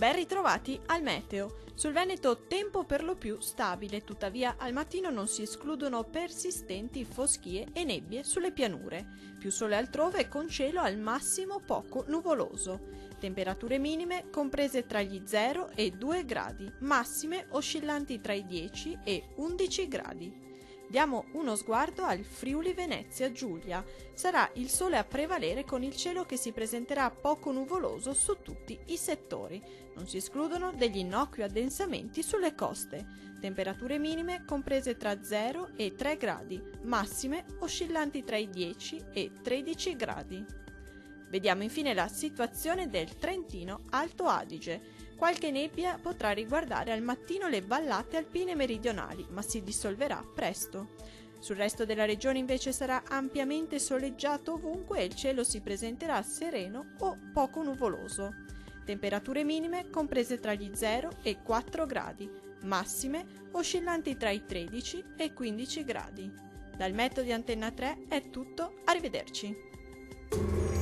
Ben ritrovati al meteo. Sul Veneto tempo per lo più stabile, tuttavia al mattino non si escludono persistenti foschie e nebbie sulle pianure. Più sole altrove con cielo al massimo poco nuvoloso. Temperature minime comprese tra gli 0 e 2 gradi, massime oscillanti tra i 10 e 11 gradi. Diamo uno sguardo al Friuli Venezia Giulia. Sarà il sole a prevalere con il cielo che si presenterà poco nuvoloso su tutti i settori. Non si escludono degli innocui addensamenti sulle coste. Temperature minime comprese tra 0 e 3 gradi, massime oscillanti tra i 10 e 13 gradi. Vediamo infine la situazione del Trentino Alto Adige. Qualche nebbia potrà riguardare al mattino le vallate alpine meridionali, ma si dissolverà presto. Sul resto della regione invece sarà ampiamente soleggiato ovunque e il cielo si presenterà sereno o poco nuvoloso. Temperature minime comprese tra gli 0 e 4 gradi, massime oscillanti tra i 13 e 15 gradi. Dal meteo di Antenna 3 è tutto, arrivederci.